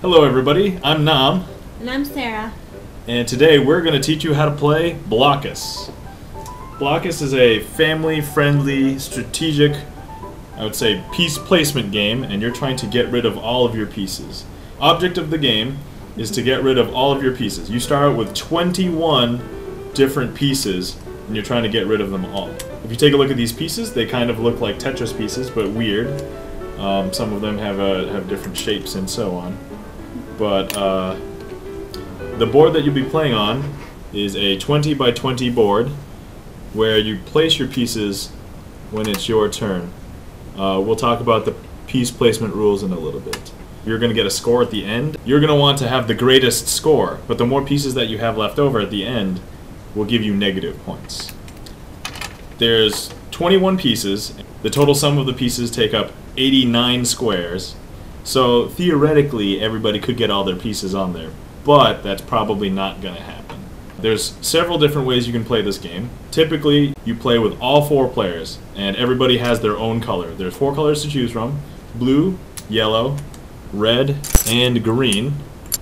Hello everybody, I'm Nam. And I'm Sarah. And today we're going to teach you how to play Blokus. Blokus is a family-friendly, strategic, I would say, piece placement game, and you're trying to get rid of all of your pieces. Object of the game is to get rid of all of your pieces. You start out with 21 different pieces, and you're trying to get rid of them all. If you take a look at these pieces, they kind of look like Tetris pieces, but weird. Some of them have different shapes and so on. But the board that you'll be playing on is a 20 by 20 board where you place your pieces when it's your turn. We'll talk about the piece placement rules in a little bit. You're going to get a score at the end. You're going to want to have the greatest score, but the more pieces that you have left over at the end will give you negative points. There's 21 pieces. The total sum of the pieces take up 89 squares. So theoretically, everybody could get all their pieces on there, but that's probably not going to happen. There's several different ways you can play this game. Typically, you play with all 4 players, and everybody has their own color. There's 4 colors to choose from: blue, yellow, red, and green.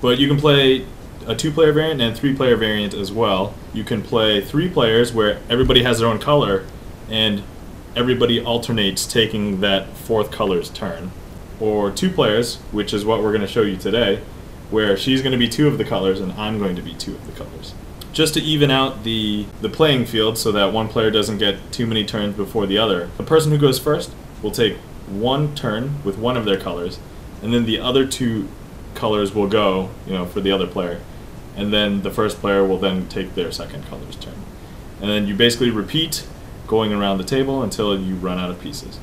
But you can play a 2-player variant and a 3-player variant as well. You can play 3 players where everybody has their own color, and everybody alternates taking that 4th color's turn. Or 2 players, which is what we're going to show you today, where she's going to be 2 of the colors and I'm going to be 2 of the colors. Just to even out the playing field so that one player doesn't get too many turns before the other, the person who goes first will take 1 turn with one of their colors, and then the other 2 colors will go, for the other player, and then the first player will then take their second color's turn. And then you basically repeat going around the table until you run out of pieces.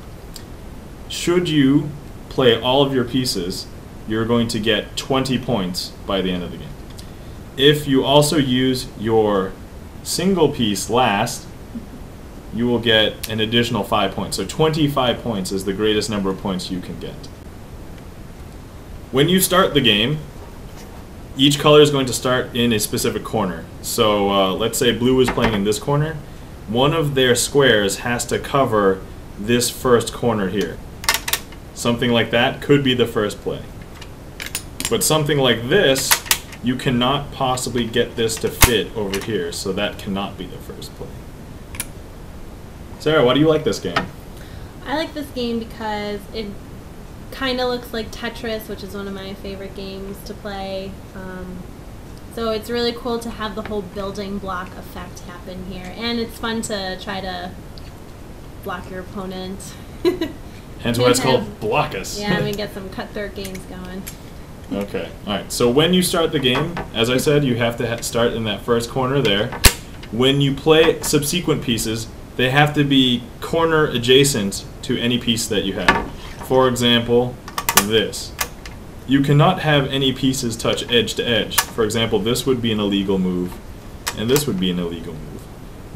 Should you play all of your pieces, you're going to get 20 points by the end of the game. If you also use your single piece last, you will get an additional 5 points. So 25 points is the greatest number of points you can get. When you start the game, each color is going to start in a specific corner. So let's say blue is playing in this corner. One of their squares has to cover this first corner here. Something like that could be the first play. But something like this, you cannot possibly get this to fit over here, so that cannot be the first play. Sarah, why do you like this game? I like this game because it kind of looks like Tetris, which is one of my favorite games to play. So it's really cool to have the whole building block effect happen here. And it's fun to try to block your opponent. Hence why it's called Blokus. Yeah, we get some cutthroat games going. Okay, alright. So when you start the game, as I said, you have to start in that first corner there. When you play subsequent pieces, they have to be corner adjacent to any piece that you have. For example, this. You cannot have any pieces touch edge to edge. For example, this would be an illegal move, and this would be an illegal move.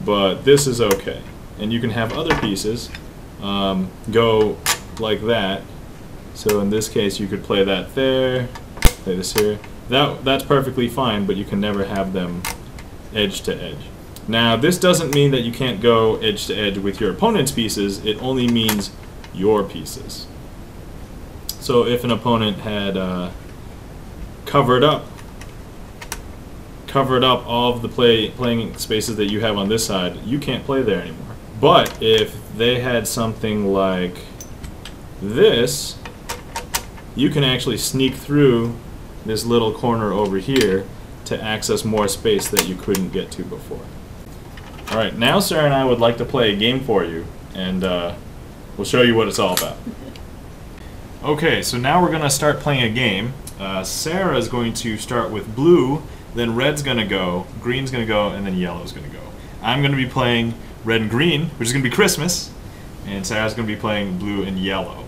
But this is okay. And you can have other pieces go like that. So in this case, you could play that there, play this here. That's perfectly fine, but you can never have them edge to edge. Now, this doesn't mean that you can't go edge to edge with your opponent's pieces. It only means your pieces. So if an opponent had covered up all of the playing spaces that you have on this side, you can't play there anymore. But if they had something like this, you can actually sneak through this little corner over here to access more space that you couldn't get to before. Alright, now Sarah and I would like to play a game for you, and we'll show you what it's all about. Okay, so now we're going to start playing a game. Sarah is going to start with blue, then red's going to go, green's going to go, and then yellow's going to go. I'm going to be playing red and green, which is going to be Christmas, and Sarah's going to be playing blue and yellow.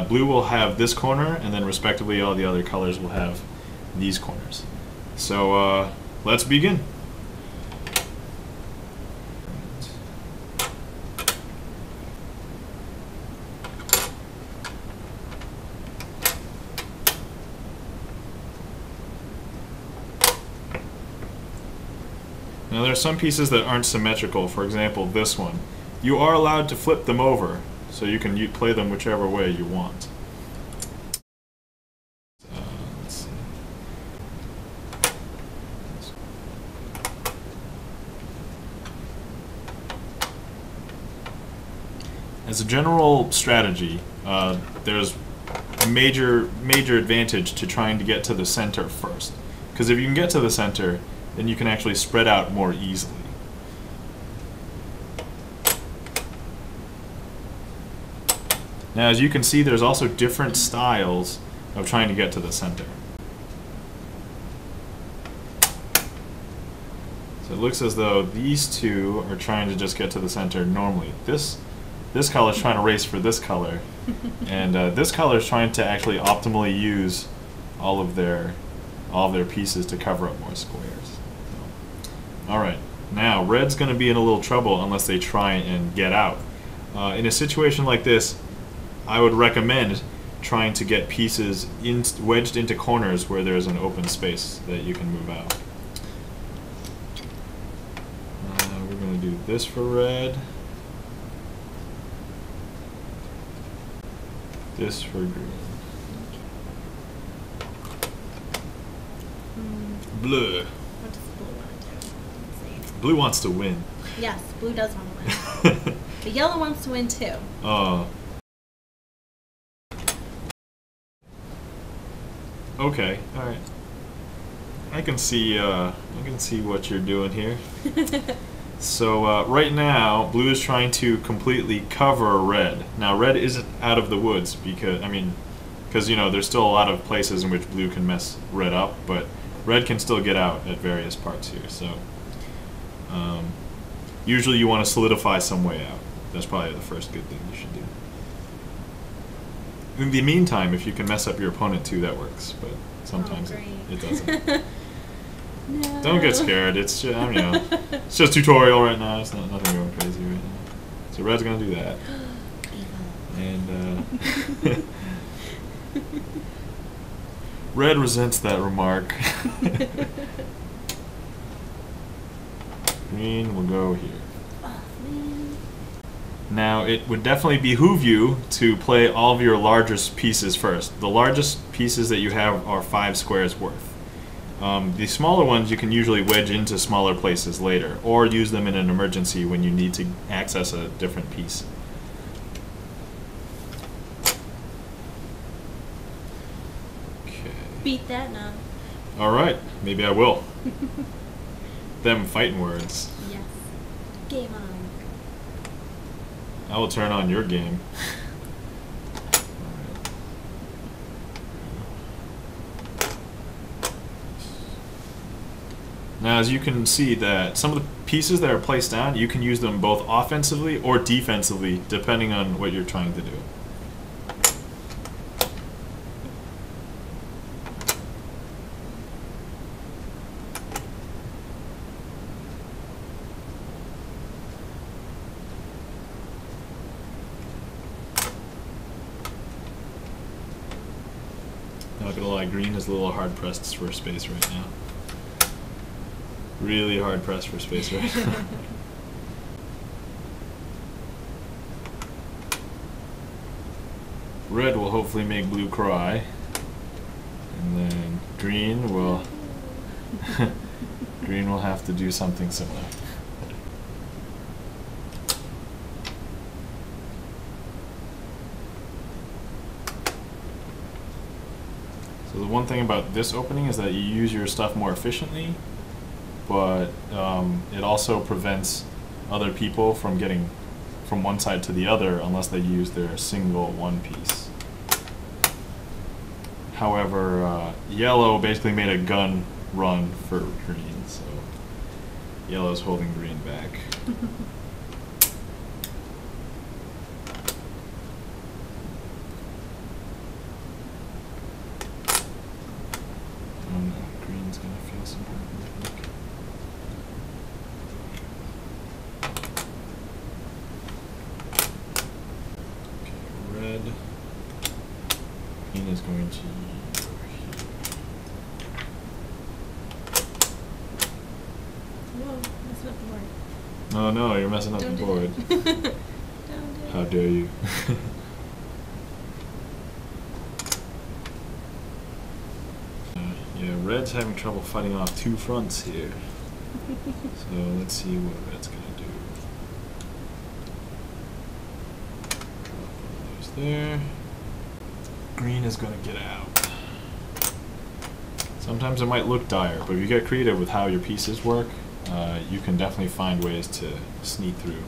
Blue will have this corner, and then respectively all the other colors will have these corners. So let's begin. Now there are some pieces that aren't symmetrical. For example, this one. You are allowed to flip them over, so you can play them whichever way you want. Let's see. as a general strategy, there's a major advantage to trying to get to the center first. Because if you can get to the center, then you can actually spread out more easily. Now, as you can see, there's also different styles of trying to get to the center. So it looks as though these two are trying to just get to the center normally. This color is trying to race for this color, and this color is trying to actually optimally use all of their pieces to cover up more squares. So, all right, now red's going to be in a little trouble unless they try and get out. In a situation like this, I would recommend trying to get pieces wedged into corners where there's an open space that you can move out. We're going to do this for red. This for green. Blue. What does blue want to do? Let's see. Blue wants to win. Yes, blue does want to win. The yellow wants to win too. Oh. Okay, all right. I can see what you're doing here. So right now, blue is trying to completely cover red. Now, red isn't out of the woods because you know there's still a lot of places in which blue can mess red up, but red can still get out at various parts here. So usually you want to solidify some way out. That's probably the first good thing you should do. In the meantime, if you can mess up your opponent too, that works. But sometimes it doesn't. No. Don't get scared. It's just, it's just tutorial right now. It's nothing going crazy right now. So red's gonna do that. And red resents that remark. Green will go here. Now, it would definitely behoove you to play all of your largest pieces first. The largest pieces that you have are 5 squares worth. The smaller ones you can usually wedge into smaller places later, or use them in an emergency when you need to access a different piece. Okay. Beat that now. Alright, maybe I will. Them fighting words. Yes. Game on. I will turn on your game. Now, as you can see, that some of the pieces that are placed down, you can use them both offensively or defensively, depending on what you're trying to do. Not gonna lie, green is a little hard pressed for space right now. Really hard pressed for space right now. Red will hopefully make blue cry, and then green will green will have to do something similar. So the one thing about this opening is that you use your stuff more efficiently, but it also prevents other people from getting from one side to the other unless they use their single one piece. However, yellow basically made a gun run for green, so yellow's holding green back. Oh no, green's gonna feel some hurt, I think. Okay, red. Green is going to go here. Whoa, messing up the board. Oh no, you're messing up Don't the do board. that. Don't do it. How dare you. Yeah, red's having trouble fighting off two fronts here. So let's see what red's gonna do. there. Green is going to get out. Sometimes it might look dire, but if you get creative with how your pieces work, you can definitely find ways to sneak through.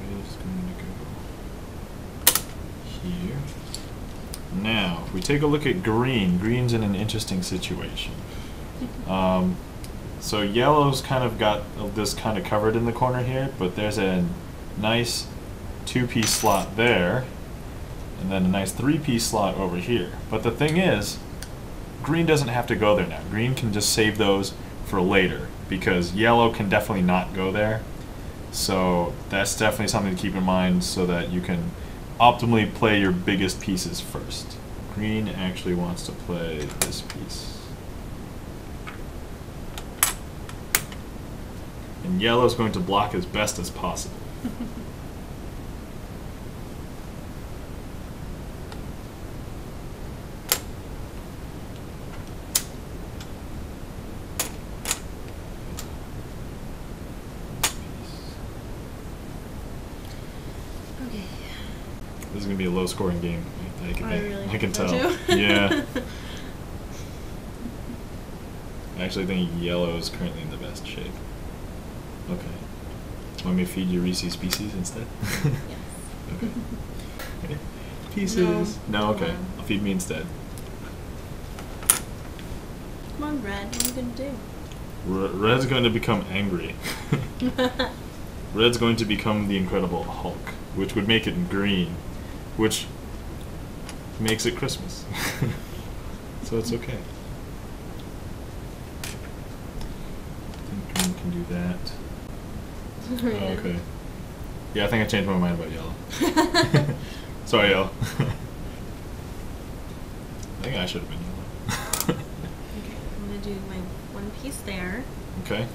Red's going to go here. Now, if we take a look at green, green's in an interesting situation. So yellow's kind of got this kind of covered in the corner here, but there's a nice 2-piece slot there, and then a nice 3-piece slot over here. But the thing is, green doesn't have to go there now. Green can just save those for later, because yellow can definitely not go there. So that's definitely something to keep in mind so that you can optimally play your biggest pieces first. Green actually wants to play this piece. And yellow is going to block as best as possible. Okay. This is going to be a low-scoring game. I can tell. Too? Yeah. I actually think yellow is currently in the best shape. Okay. Want me to feed you Reese's Pieces instead? Yes. Okay. Okay. Pieces. No, okay. I'll feed me instead. Come on, Red. What are you going to do? Red's going to become angry. Red's going to become the Incredible Hulk, which would make it green, which makes it Christmas. So it's okay. I think green can do that. Oh, okay. Yeah, I think I changed my mind about yellow. Sorry, yellow. I think I should have been yellow. Okay, I'm going to do my one piece there. Okay.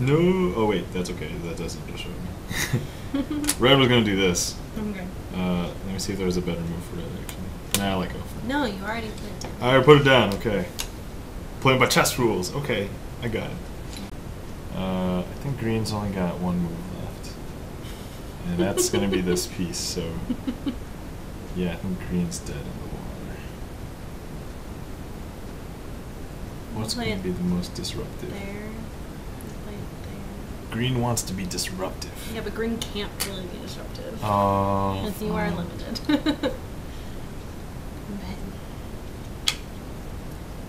No. Oh wait, that's okay. That doesn't just show me. Red was gonna do this. Okay. Let me see if there's a better move for red. Actually, nah, I like go for it. No, you already put it down. I already put it down. Okay. Playing by chess rules. Okay, I got it. I think green's only got one move left, and that's gonna be this piece. So yeah, I think green's dead in the water. What's going to be the most disruptive? There. Green wants to be disruptive. Yeah, but green can't really be disruptive. Oh. Because you are limited.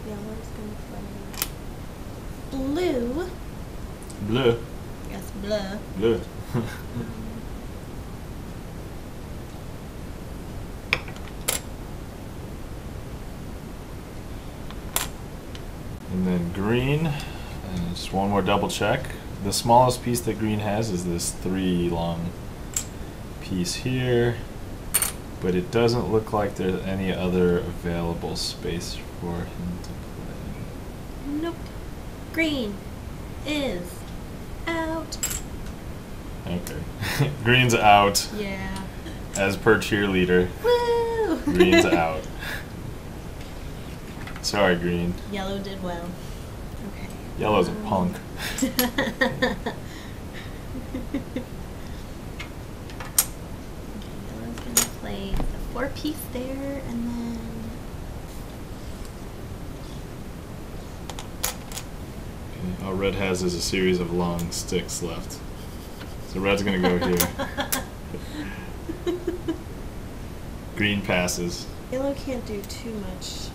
Yellow's going to play blue. Bleu. Yes, bleu. Bleu. And then green, and just one more double check. The smallest piece that green has is this 3 long piece here, but it doesn't look like there's any other available space for him to play. Nope. Green is out. Okay. Green's out. Yeah. As per cheerleader. Woo! Green's out. Sorry, green. Yellow did well. Okay. Yellow's a punk. Yellow's gonna play the 4-piece there, and then Okay, all red has is a series of long sticks left. So red's gonna go here. Green passes. yellow can't do too much.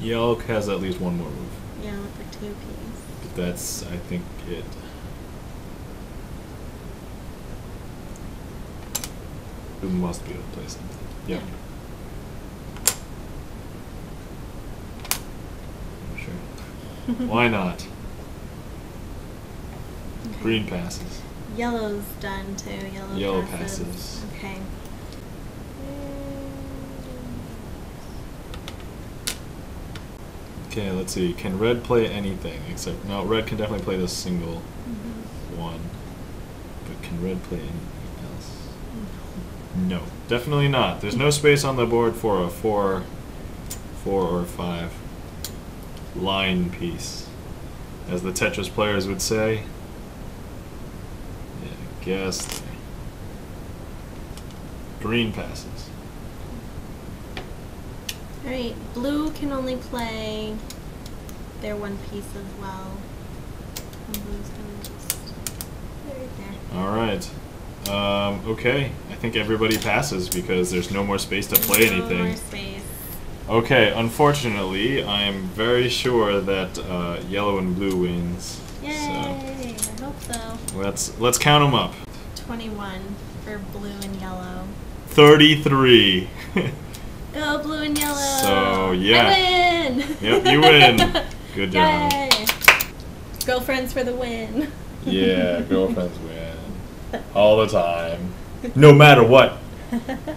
Yellow has at least one more move. Yeah, with the 2-piece. But that's, I think, it. It must be able to play something. Yep. Yeah. Sure. Why not? Okay. Green passes. Yellow's done too. Yellow passes. passes. Okay. Okay, let's see. Can red play anything except no? Red can definitely play this single one, but can red play anything else? No, definitely not. There's no space on the board for a 4, 4 or 5. line piece, as the Tetris players would say. Yeah, I guess. Green passes. Alright, blue can only play their one piece as well. And blue's gonna just put it right there. Alright. Okay. I think everybody passes because there's no more space to play anything. No more space. Okay, unfortunately, I am very sure that yellow and blue wins. Yay! So I hope so. let's count them up. 21 for blue and yellow. 33. Go blue and yellow! So yeah. I win! Yep, you win. Good job. Yay! Girlfriends for the win. Yeah, girlfriends win all the time, no matter what.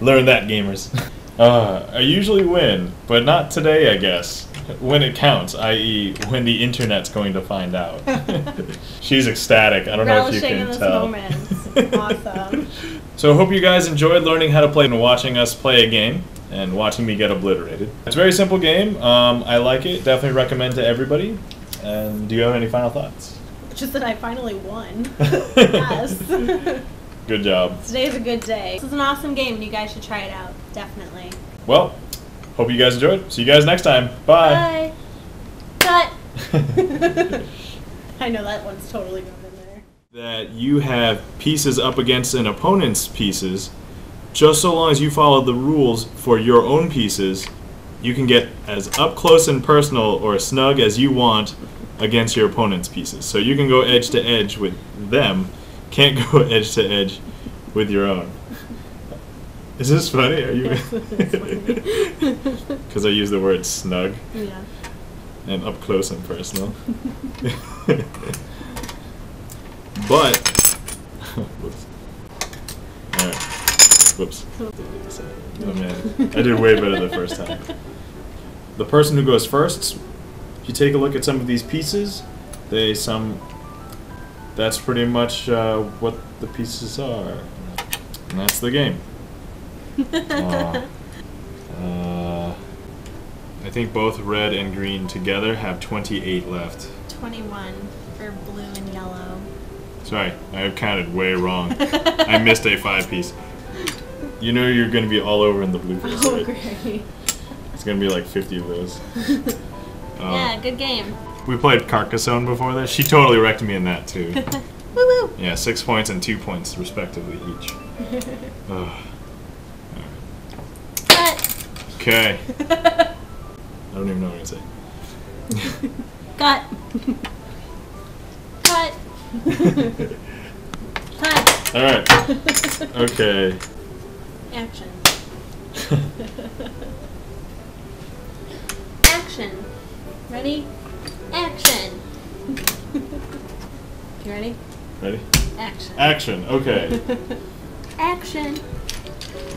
Learn that, gamers. I usually win, but not today, I guess. When it counts, i.e., when the internet's going to find out. She's ecstatic. I don't know if you can tell. Relishing in this moment. Awesome. So I hope you guys enjoyed learning how to play and watching us play a game and watching me get obliterated. It's a very simple game. I like it. Definitely recommend to everybody. And do you have any final thoughts? Just that I finally won. Yes. Good job. Today's a good day. This is an awesome game and you guys should try it out. Definitely. Well, hope you guys enjoyed. See you guys next time. Bye. Bye. Cut. I know that one's totally going in there. That you have pieces up against an opponent's pieces, just so long as you follow the rules for your own pieces, you can get as up close and personal or snug as you want against your opponent's pieces. So you can go edge to edge with them, can't go edge to edge with your own. Is this funny? Are you? Because I use the word snug. Yeah. And up close and personal. But whoops. Alright. Whoops. Oh man. I did way better the first time. The person who goes first, if you take a look at some of these pieces, that's pretty much what the pieces are. And that's the game. I think both red and green together have 28 left. 21 for blue and yellow. Sorry, I counted way wrong. I missed a 5-piece. You know you're going to be all over in the bloopers, Oh, right? great. It's going to be like 50 of those. Yeah, good game. We played Carcassonne before this. She totally wrecked me in that too. Woo-woo! Yeah, 6 points and 2 points respectively each. Cut! Okay. I don't even know what I'm going to say. Cut! Cut! Cut! Alright. Okay. Action. Action. Ready? Action. You ready? Ready? Action. Action. Okay. Action.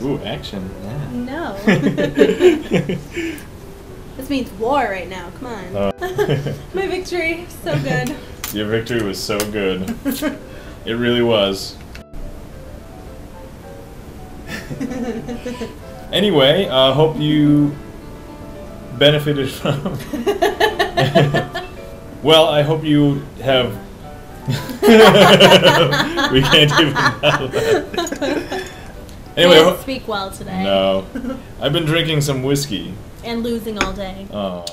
Ooh, action. Yeah. No. This means war right now. Come on. My victory. So good. Your victory was so good. It really was. Anyway, hope you benefited from. Well, I hope you have. We can't even know that. Anyway, Can't speak well today. No. I've been drinking some whiskey. And losing all day. Oh.